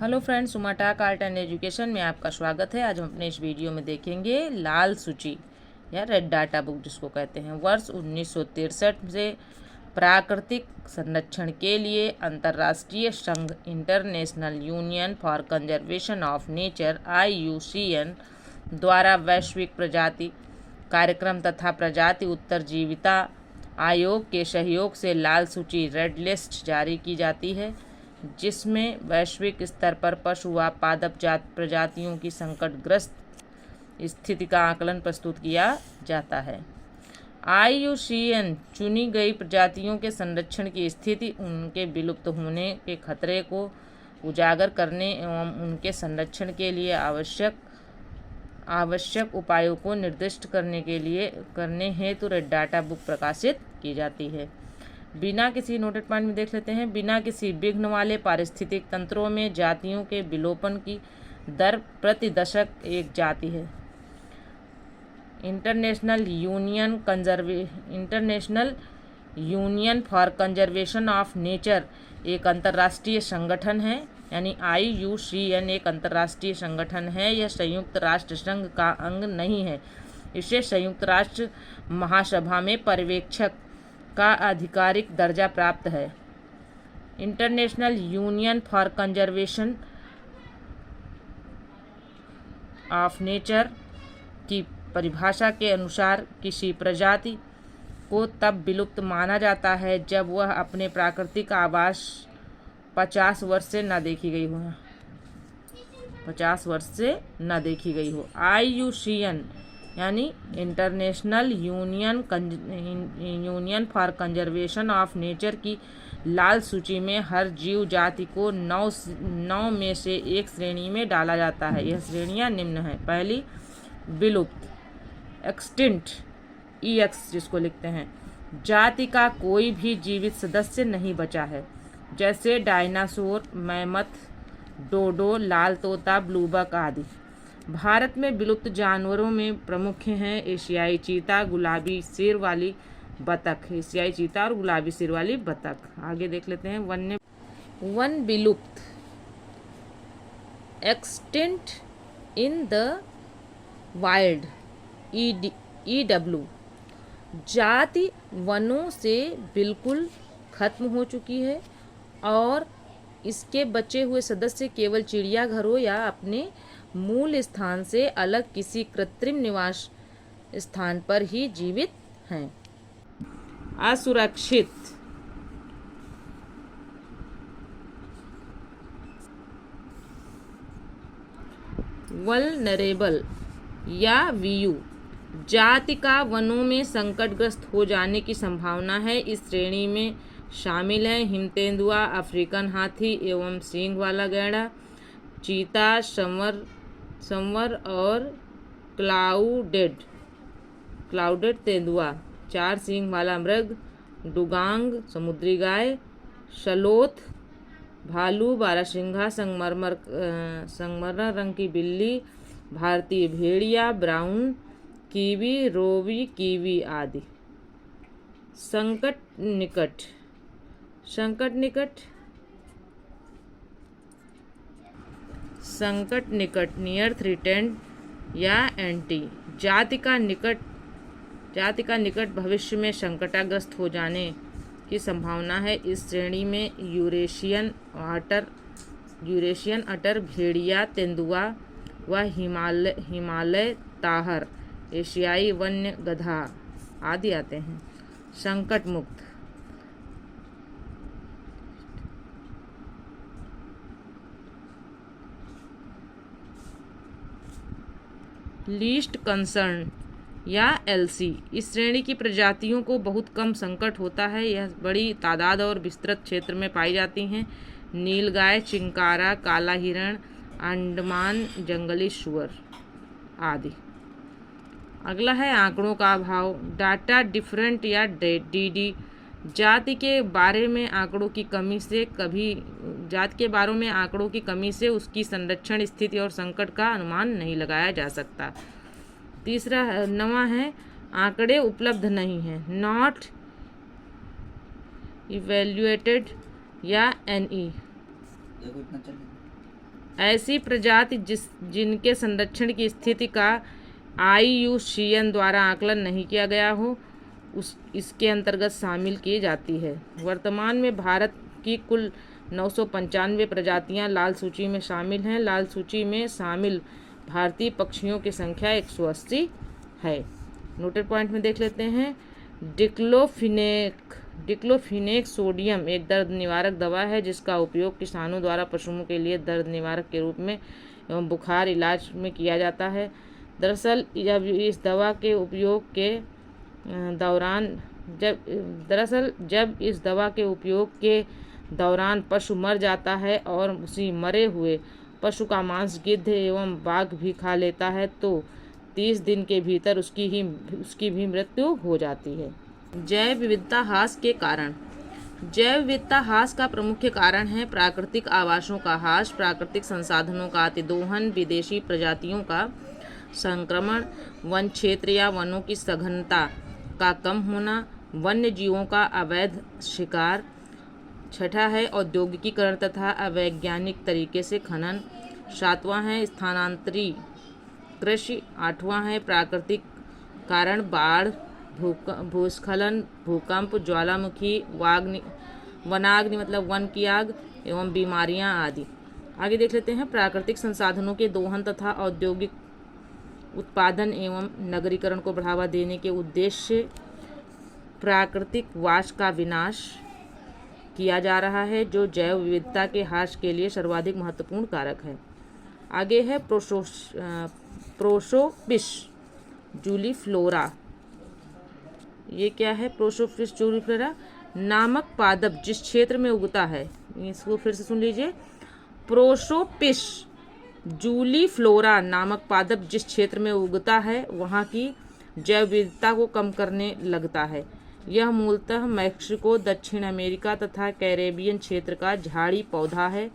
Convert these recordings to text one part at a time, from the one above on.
Hello friends, सुमाटाक art and education में आपका स्वागत है। आज हम अपने इस वीडियो में देखेंगे लाल सूची या रेड डाटा बुक जिसको कहते हैं। वर्ष 1963 से प्राकृतिक संरक्षण के लिए अंतर्राष्ट्रीय संघ international union for conservation of nature IUCN द्वारा वैश्विक प्रजाति कार्यक्रम तथा प्रजाति उत्तरजीविता आयोग के सहयोग से लाल सूची रेड लिस्ट जारी की जाती है, जिसमें वैश्विक स्तर पर पशु व पादप प्रजातियों की संकटग्रस्त स्थिति का आकलन प्रस्तुत किया जाता है। IUCN चुनी गई प्रजातियों के संरक्षण की स्थिति, उनके विलुप्त होने के खतरे को उजागर करने एवं उनके संरक्षण के लिए आवश्यक उपायों को निर्दिष्ट करने हेतु रेड डाटा बुक प्रकाशित की जाती है। बिना किसी नोटेड पॉइंट में देख लेते हैं। बिना किसी विघ्न वाले पारिस्थितिक तंत्रों में जातियों के विलोपन की दर प्रति दशक एक जाति है। International union for conservation of nature एक अंतर्राष्ट्रीय संगठन है, यानी IUCN एक अंतर्राष्ट्रीय संगठन है। यह संयुक्त राष्ट्र संघ का अंग नहीं है। इसे संयुक्त राष्ट्र महासभा में पर्यवेक्षक का आधिकारिक दर्जा प्राप्त है। International union for conservation of nature की परिभाषा के अनुसार किसी प्रजाति को तब विलुप्त माना जाता है जब वह अपने प्राकृतिक आवास 50 वर्ष से न देखी गई हो। IUCN यानी international union for conservation of nature की लाल सूची में हर जीव जाति को 9 में से एक श्रेणी में डाला जाता है। यह श्रेणियां निम्न हैं। पहली, विलुप्त एक्सटिंक्ट EX जिसको लिखते हैं, जाति का कोई भी जीवित सदस्य नहीं बचा है, जैसे डायनासोर, मैमथ, डोडो, लाल तोता, ब्लूबक आदि। भारत में विलुप्त जानवरों में प्रमुख हैं एशियाई चीता, गुलाबी सिर वाली बतख। एशियाई चीता और गुलाबी सिर वाली बतख। आगे देख लेते हैं। वन विलुप्त extinct in the wild EW जाति वनों से बिल्कुल खत्म हो चुकी है और इसके बचे हुए सदस्य केवल चिड़ियाघरों या अपने मूल स्थान से अलग किसी कृत्रिम निवास स्थान पर ही जीवित हैं। असुरक्षित वल्नरेबल या VU जाति का वनों में संकटग्रस्त हो जाने की संभावना है। इस श्रेणी में शामिल हैं हिमतेंदुआ, अफ्रीकन हाथी एवं सींग वाला गैंडा, चीता, संवर और क्लाउडेड तेंदुआ, 4 सींग वाला मृग, डुगांग समुद्री गाय, शलोथ, भालू, बारहसिंघा, संगमरमर रंग की बिल्ली, भारतीय भेड़िया, ब्राउन कीवी, रोवी कीवी आदि। संकट निकट नियर थ्रेटेंड या एंटी जाति का निकट भविष्य में संकटाग्रस्त हो जाने की संभावना है। इस श्रेणी में यूरेशियन अटर, भेड़िया, तेंदुआ व हिमालय ताहर, एशियाई वन्य गधा आदि आते हैं। संकट मुक्त लीस्ट कंसर्न या LC इस श्रेणी की प्रजातियों को बहुत कम संकट होता है। यह बड़ी तादाद और विस्तृत क्षेत्र में पाई जाती हैं। नीलगाय, चिंकारा, काला हिरण, अंडमान जंगली सुअर आदि। अगला है आंकड़ों का अभाव। डाटा डिफरेंट या DD जाति के बारे में आंकड़ों की कमी से उसकी संरक्षण स्थिति और संकट का अनुमान नहीं लगाया जा सकता। तीसरा नवा है आंकड़े उपलब्ध नहीं हैं, नॉट इवेल्युएटेड या NE ऐसी प्रजाति जिनके संरक्षण की स्थिति का IUCN द्वारा आकलन नहीं किया गया हो इसके अंतर्गत शामिल की जाती है। वर्तमान में भारत की कुल 995 प्रजातियां लाल सूची में शामिल हैं। लाल सूची में शामिल भारतीय पक्षियों की संख्या 180 है। नोटेड पॉइंट में देख लेते हैं। डिक्लोफिनेक सोडियम एक दर्द निवारक दवा है जिसका उपयोग किसानों द्वारा पशुओं के लिए दर्द निवारक के रूप में एवं बुखार इलाज में किया जाता है। दरअसल जब इस दवा के उपयोग के दौरान पशु मर जाता है और उसी मरे हुए पशु का मांस गिद्ध एवं बाघ भी खा लेता है तो 30 दिन के भीतर उसकी भी मृत्यु हो जाती है। जैव विविधता ह्रास के कारण। जैव विविधता ह्रास का प्रमुख कारण है प्राकृतिक आवासों का ह्रास, प्राकृतिक संसाधनों का अतिदोहन, विदेशी प्रजातियों का संक्रमण, वन क्षेत्र या वनों की सघनता का कम होना, वन्य जीवों का अवैध शिकार। छठा है औद्योगिकीकरण तथा अवैज्ञानिक तरीके से खनन। सातवां है स्थानांतरी कृषि। आठवां है प्राकृतिक कारण बाढ़, भूस्खलन, भूकंप, ज्वालामुखी, वनाग्नि मतलब वन की आग एवं बीमारियां आदि। आगे देख लेते हैं। प्राकृतिक संसाधनों के दोहन तथा औद्योगिक उत्पादन एवं नगरीकरण को बढ़ावा देने के उद्देश्य से प्राकृतिक वास का विनाश किया जा रहा है जो जैव विविधता के ह्रास के लिए सर्वाधिक महत्वपूर्ण कारक है। आगे है प्रोसोपिस जूलीफ्लोरा। ये क्या है? प्रोसोपिस जूलीफ्लोरा नामक पादप जिस क्षेत्र में उगता है, इसको फिर से सुन लीजिए। प्रोसोपिस जूलीफ्लोरा नामक पादप जिस क्षेत्र में उगता है वहाँ की जैव विविधता को कम करने लगता है। यह मूलतः मैक्सिको, दक्षिण अमेरिका तथा कैरेबियन क्षेत्र का झाड़ी पौधा है।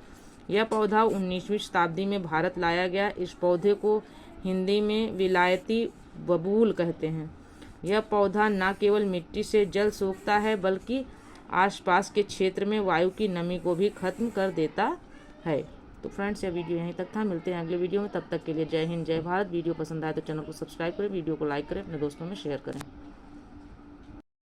यह पौधा 19वीं शताब्दी में भारत लाया गया। इस पौधे को हिंदी में विलायती बबूल कहते हैं। यह पौधा न केवल मिट्टी से जल सोखता है बल्कि आसपास के क्षेत्र में वायु की नमी को भी खत्म कर देता है। तो फ्रेंड्स, यह वीडियो यहीं तक था। मिलते हैं अगले वीडियो में। तब तक के लिए जय हिंद, जय भारत। वीडियो पसंद आए तो चैनल को सब्सक्राइब करें, वीडियो को लाइक करें, अपने दोस्तों में शेयर करें।